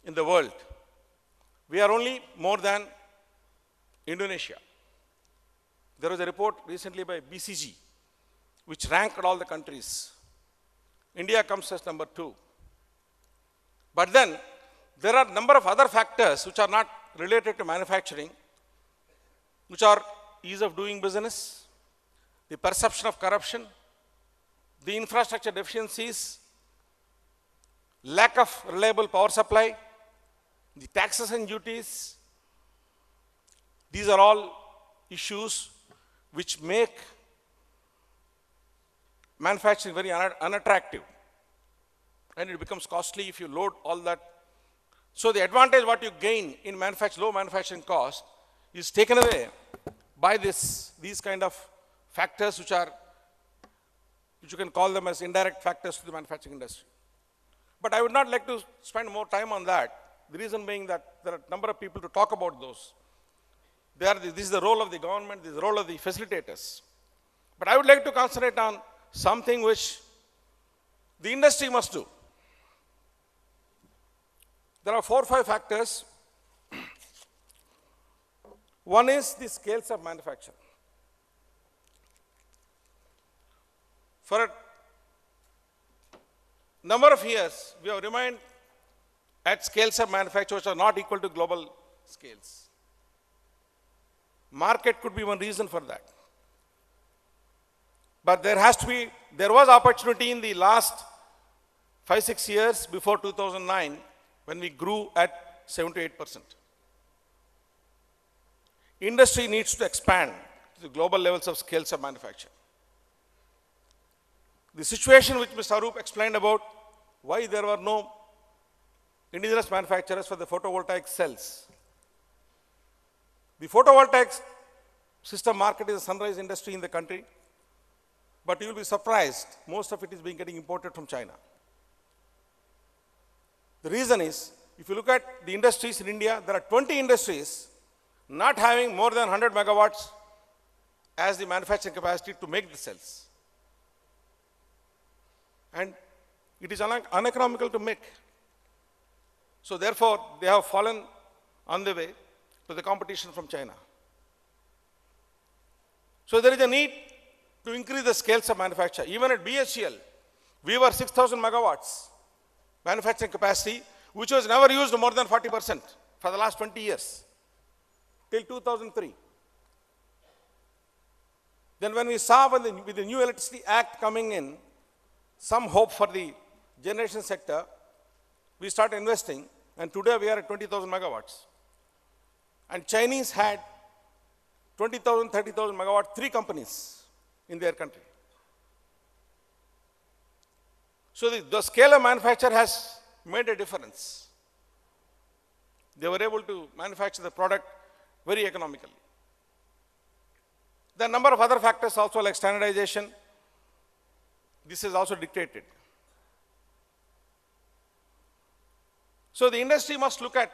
in the world. We are only more than Indonesia. There was a report recently by BCG which ranked all the countries. India comes as number 2. But then there are a number of other factors which are not related to manufacturing, which are ease of doing business, the perception of corruption, the infrastructure deficiencies, lack of reliable power supply, the taxes and duties. These are all issues which make manufacturing very unattractive, and it becomes costly if you load all that. So the advantage what you gain in low manufacturing cost is taken away by these kind of factors which you can call them as indirect factors to the manufacturing industry. But I would not like to spend more time on that. The reason being that there are a number of people to talk about those. This is the role of the government, this is the role of the facilitators. But I would like to concentrate on something which the industry must do. There are 4 or 5 factors. One is the scales of manufacture. For a number of years, we have remained at scales of manufacture which are not equal to global scales. Market could be one reason for that. But there was opportunity in the last 5-6 years before 2009 when we grew at 7 to 8%. Industry needs to expand to the global levels of scales of manufacture. The situation which Mr. Arup explained about why there were no indigenous manufacturers for the photovoltaic cells. The photovoltaic system market is a sunrise industry in the country, but you will be surprised, most of it is getting imported from China. The reason is, if you look at the industries in India, there are 20 industries not having more than 100 megawatts as the manufacturing capacity to make the cells. And it is uneconomical to make. So therefore, they have fallen on the way to the competition from China. So there is a need to increase the scales of manufacture. Even at BHEL, we were 6,000 megawatts manufacturing capacity, which was never used more than 40% for the last 20 years, till 2003. Then when we saw with the new Electricity Act coming in, some hope for the generation sector, we started investing, and today we are at 20,000 megawatts. And Chinese had 20,000, 30,000 megawatts, 3 companies in their country. So the scale of manufacture has made a difference. They were able to manufacture the product very economically. There are a number of other factors also, like standardization. This is also dictated. So the industry must look at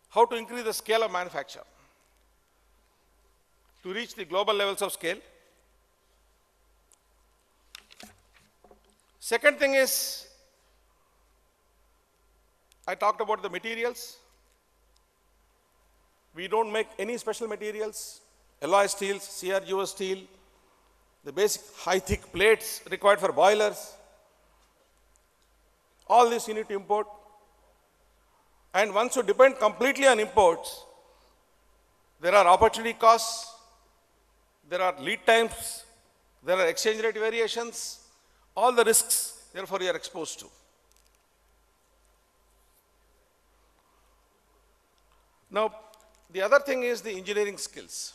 how to increase the scale of manufacture to reach the global levels of scale. Second thing is, I talked about the materials. We don't make any special materials, alloy steels, CRGO steel, the basic high thick plates required for boilers. All this you need to import. And once you depend completely on imports, there are opportunity costs, there are lead times, there are exchange rate variations, all the risks, therefore, you are exposed to. Now, the other thing is the engineering skills.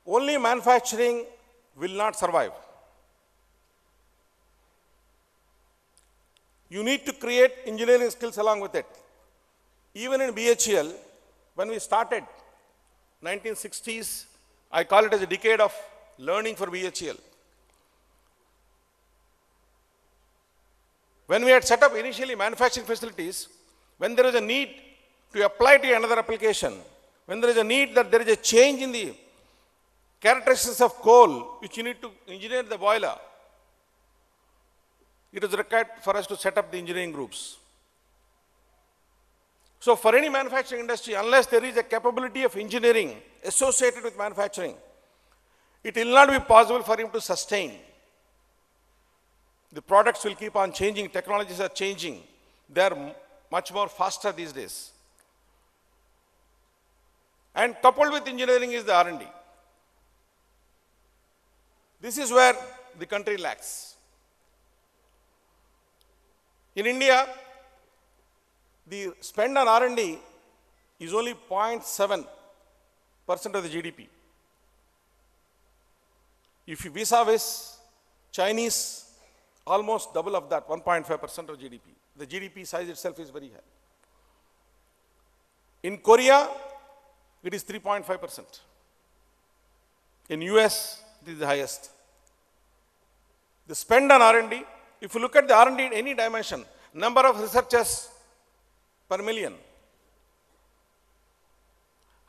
Only manufacturing will not survive. You need to create engineering skills along with it. Even in BHEL, when we started, 1960s, I call it as a decade of learning for BHEL. When we had set up initially manufacturing facilities, when there is a need to apply to another application, when there is a need that there is a change in the characteristics of coal, which you need to engineer the boiler, it is required for us to set up the engineering groups. So for any manufacturing industry, unless there is a capability of engineering associated with manufacturing, it will not be possible for him to sustain. The products will keep on changing, technologies are changing. They are much more faster these days. And coupled with engineering is the R&D. This is where the country lacks. In India, the spend on R&D is only 0.7% of the GDP. If you vis-a-vis Chinese, almost double of that, 1.5% of GDP. The GDP size itself is very high. In Korea, it is 3.5%. In US, it is the highest. The spend on R&D, if you look at the R&D in any dimension, number of researchers per million,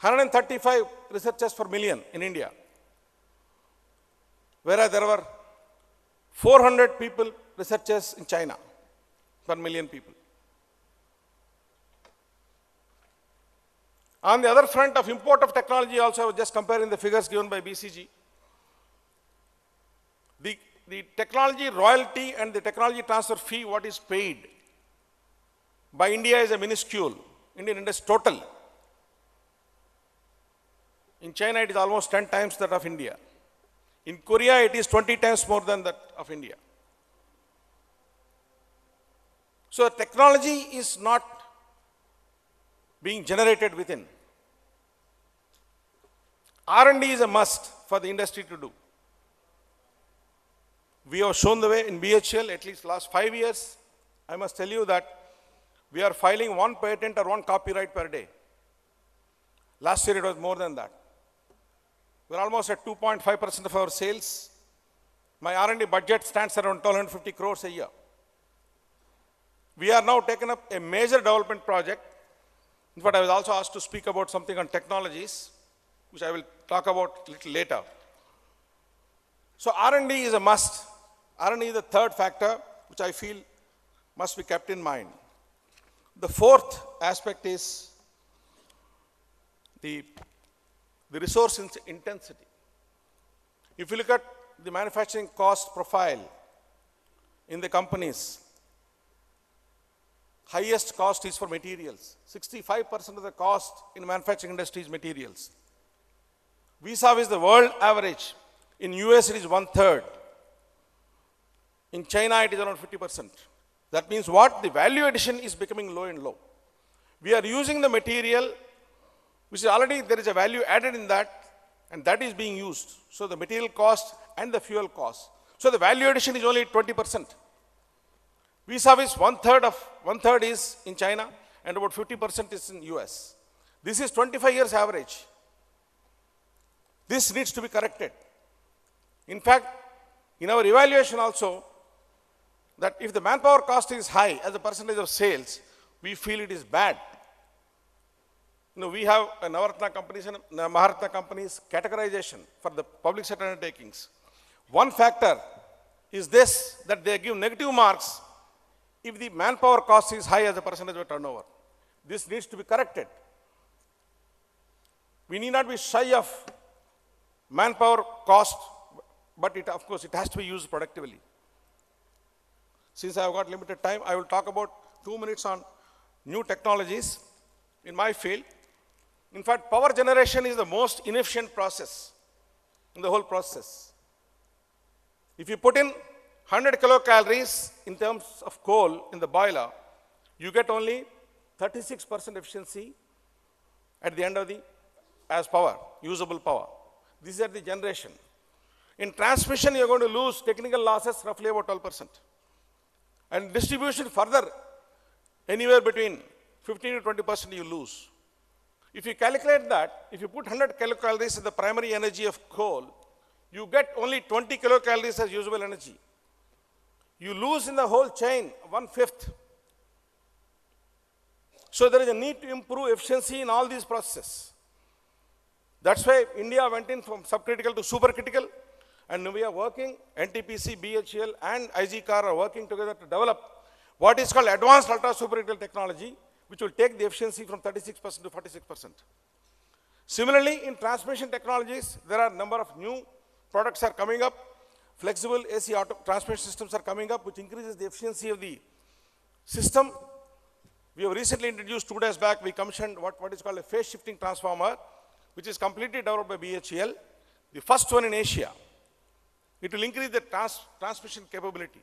135 researchers per million in India, whereas there were 400 people, researchers in China per million people. On the other front of import of technology also, I was just comparing the figures given by BCG. The technology royalty and the technology transfer fee, what is paid by India is a minuscule. Indian industry total. In China, it is almost 10 times that of India. In Korea, it is 20 times more than that of India. So technology is not being generated within. R&D is a must for the industry to do. We have shown the way in BHEL, at least last 5 years. I must tell you that we are filing 1 patent or 1 copyright per day. Last year it was more than that. We're almost at 2.5% of our sales. My R&D budget stands around 1,250 crores a year. We are now taking up a major development project. In fact, I was also asked to speak about something on technologies, which I will talk about a little later. So R&D is a must. R&D is the third factor, which I feel must be kept in mind. The fourth aspect is the resource intensity. If you look at the manufacturing cost profile in the companies, highest cost is for materials. 65% of the cost in manufacturing industry is materials. Vis-a-vis the world average, in US it is 1/3. In China it is around 50%. That means what? The value addition is becoming low and low. We are using the material, which is already there is a value added in that, and that is being used. So the material cost and the fuel cost. So the value addition is only 20%. Vis-a-vis 1/3 is in China and about 50% is in US. This is 25 years average. This needs to be corrected. In fact, in our evaluation also, that if the manpower cost is high as a percentage of sales, we feel it is bad. We have a Navaratna companies and Maharatna companies categorization for the public sector undertakings. One factor is this, that they give negative marks if the manpower cost is high as a percentage of turnover. This needs to be corrected. We need not be shy of manpower cost, but of course it has to be used productively. Since I have got limited time, I will talk about 2 minutes on new technologies in my field. In fact, power generation is the most inefficient process in the whole process. If you put in 100 kilocalories in terms of coal in the boiler, you get only 36% efficiency at the end of as power, usable power. These are the generation. In transmission, you're going to lose technical losses roughly about 12%. And distribution further, anywhere between 15 to 20% you lose. If you calculate that, if you put 100 kilocalories in the primary energy of coal, you get only 20 kilocalories as usable energy. You lose in the whole chain 1/5. So there is a need to improve efficiency in all these processes. That's why India went in from subcritical to supercritical, and we are working, NTPC, BHEL and IGCAR are working together to develop what is called advanced ultra supercritical technology, which will take the efficiency from 36% to 46%. Similarly, in transmission technologies, there are a number of new products are coming up. Flexible AC auto transmission systems are coming up, which increases the efficiency of the system. We have recently introduced 2 days back, we commissioned what is called a phase shifting transformer, which is completely developed by BHEL, the first one in Asia. It will increase the transmission capability.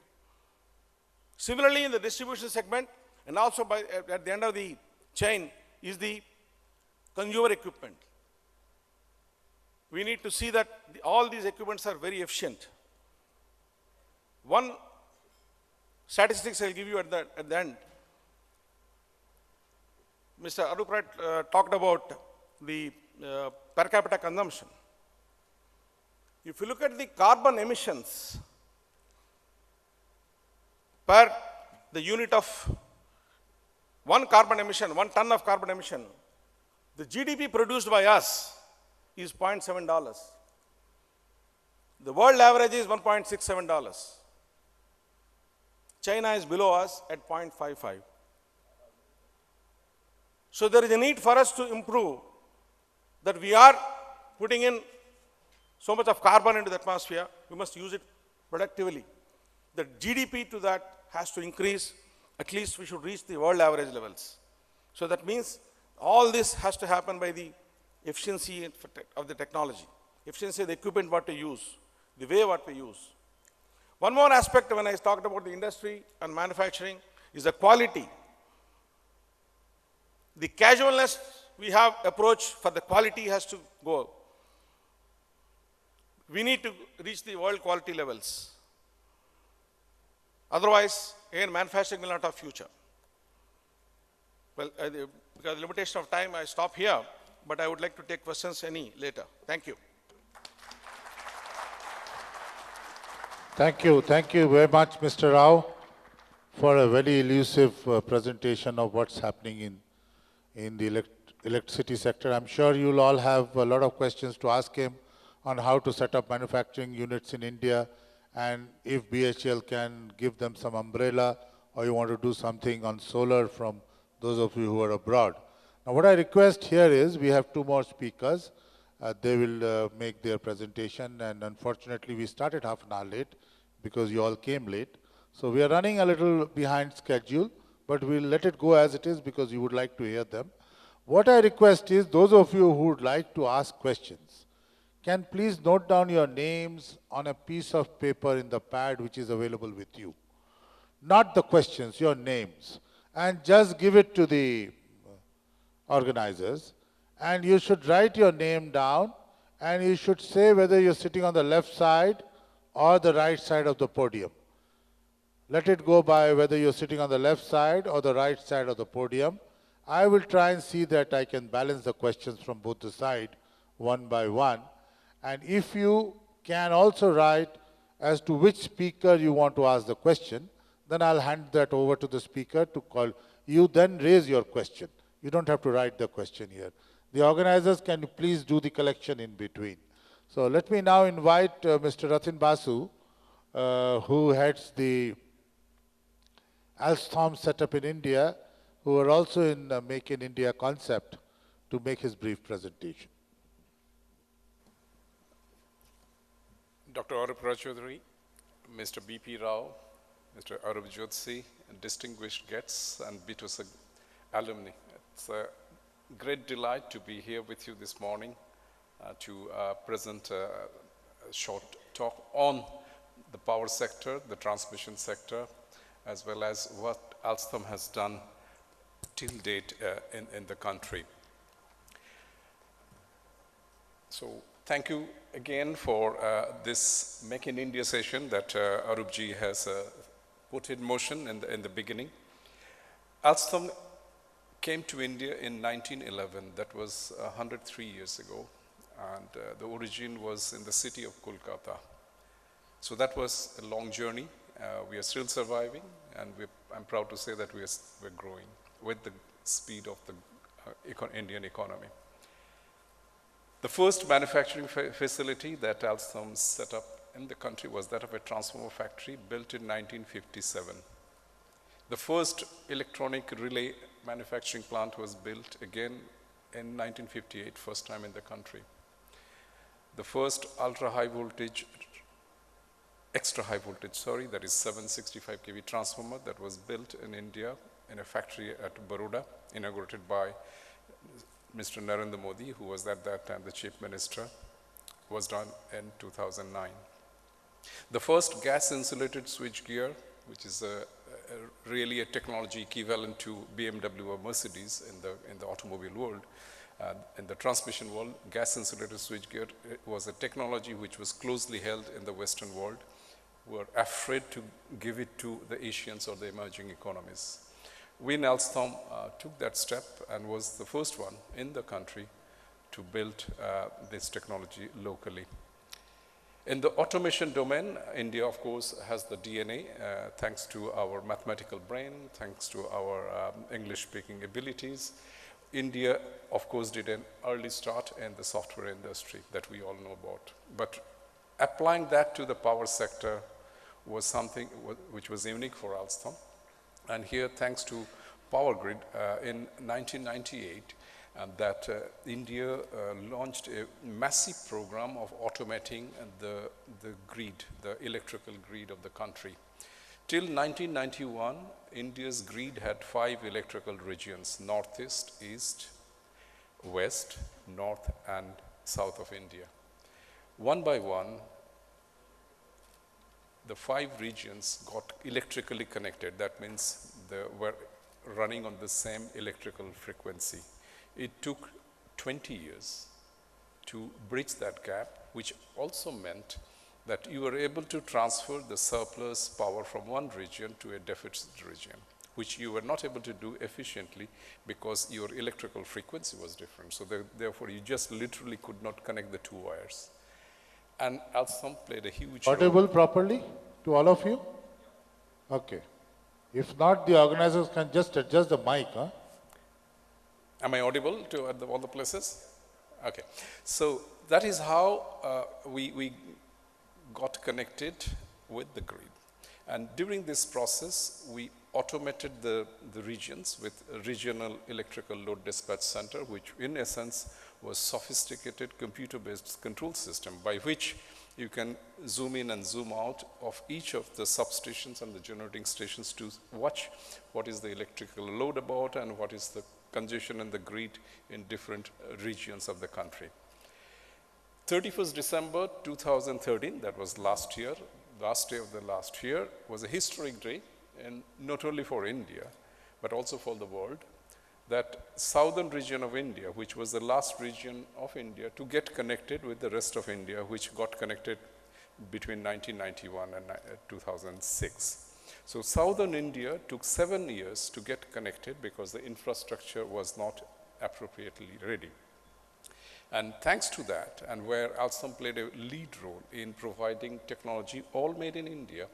Similarly, in the distribution segment, and also at the end of the chain, is the consumer equipment. We need to see that all these equipments are very efficient. One statistics I'll give you at the end. Mr. Arup Rai talked about the per capita consumption. If you look at the carbon emissions per the unit of one carbon emission, 1 ton of carbon emission, the GDP produced by us is $0.7. The world average is $1.67. China is below us at 0.55. So there is a need for us to improve that we are putting in so much of carbon into the atmosphere, we must use it productively. The GDP to that has to increase, at least we should reach the world average levels. So that means all this has to happen by the efficiency of the technology, efficiency of the equipment what we use, the way what we use. One more aspect when I talked about the industry and manufacturing is the quality. The casualness we have approach for the quality has to go. We need to reach the world quality levels. Otherwise, again, manufacturing will not have future. Well, because of the limitation of time, I stop here, but I would like to take questions any later. Thank you. Thank you. Thank you very much, Mr. Rao, for a very elusive presentation of what's happening in the electricity sector. I'm sure you'll all have a lot of questions to ask him on how to set up manufacturing units in India, and if BHEL can give them some umbrella, or you want to do something on solar from those of you who are abroad. Now, what I request here is, we have 2 more speakers. They will make their presentation, and unfortunately, we started half an hour late because you all came late. So we are running a little behind schedule, but we'll let it go as it is because you would like to hear them. What I request is, those of you who would like to ask questions, can please note down your names on a piece of paper in the pad which is available with you. Not the questions, your names. And just give it to the organizers. And you should write your name down, and you should say whether you're sitting on the left side or the right side of the podium. Let it go by whether you're sitting on the left side or the right side of the podium. I will try and see that I can balance the questions from both the sides, one by one. And if you can also write as to which speaker you want to ask the question, then I'll hand that over to the speaker to call. You then raise your question. You don't have to write the question here. The organizers, can you please do the collection in between? So let me now invite Mr. Ratin Basu, who heads the Alstom setup in India, who are also in Make in India concept, to make his brief presentation. Dr. Arup Rajodhary, Mr. B.P. Rao, Mr. Arup Jyotsi, and distinguished guests and BTUS alumni. It's a great delight to be here with you this morning to present a short talk on the power sector, the transmission sector, as well as what Alstom has done till date in the country. So thank you again for this Make in India session that Arupji has put in motion in the beginning. Alstom came to India in 1911. That was 103 years ago. And the origin was in the city of Kolkata. So that was a long journey. We are still surviving, and I'm proud to say that we're growing with the speed of the Indian economy. The first manufacturing facility that Alstom set up in the country was that of a transformer factory built in 1957. The first electronic relay manufacturing plant was built again in 1958, first time in the country. The first ultra high voltage, extra high voltage, sorry, that is 765 kV transformer that was built in India in a factory at Baroda, inaugurated by Mr. Narendra Modi, who was at that time the chief minister, was done in 2009. The first gas insulated switchgear, which is really a technology equivalent to BMW or Mercedes in the automobile world, in the transmission world, gas insulated switchgear was a technology which was closely held in the Western world, who were afraid to give it to the Asians or the emerging economies. We in Alstom took that step and was the first one in the country to build this technology locally. In the automation domain, India, of course, has the DNA, thanks to our mathematical brain, thanks to our English-speaking abilities. India, of course, did an early start in the software industry that we all know about. But applying that to the power sector was something which was unique for Alstom. And here, thanks to Power Grid, in 1998, that India launched a massive program of automating the grid, the electrical grid of the country. Till 1991, India's grid had 5 electrical regions: northeast, east, west, north, and south of India. One by one, the 5 regions got electrically connected. That means they were running on the same electrical frequency. It took 20 years to bridge that gap, which also meant that you were able to transfer the surplus power from one region to a deficit region, which you were not able to do efficiently because your electrical frequency was different. So therefore, you just literally could not connect the 2 wires. And Alstom played a huge role. Audible properly to all of you? Okay. If not, the organizers can just adjust the mic, huh? Am I audible to all the places? Okay. So that is how we got connected with the grid. And during this process, we automated the regions with a regional electrical load dispatch center, which in essence was sophisticated computer-based control system by which you can zoom in and zoom out of each of the substations and the generating stations to watch what is the electrical load about and what is the congestion in the grid in different regions of the country. 31st December 2013, that was last year, last day of the last year, was a historic day, and not only for India, but also for the world, that southern region of India, which was the last region of India to get connected with the rest of India, which got connected between 1991 and 2006. So southern India took 7 years to get connected because the infrastructure was not appropriately ready. And thanks to that, and where Alstom played a lead role in providing technology all made in India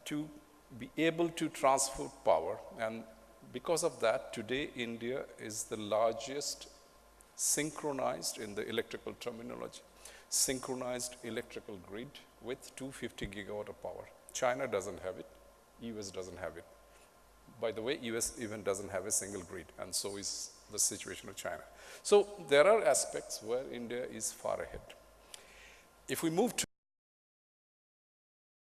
to be able to transfer power. And because of that, today India is the largest synchronized, in the electrical terminology, synchronized electrical grid with 250 gigawatt of power. China doesn't have it, US doesn't have it. By the way, US even doesn't have a single grid, and so is the situation of China. So there are aspects where India is far ahead. If we move to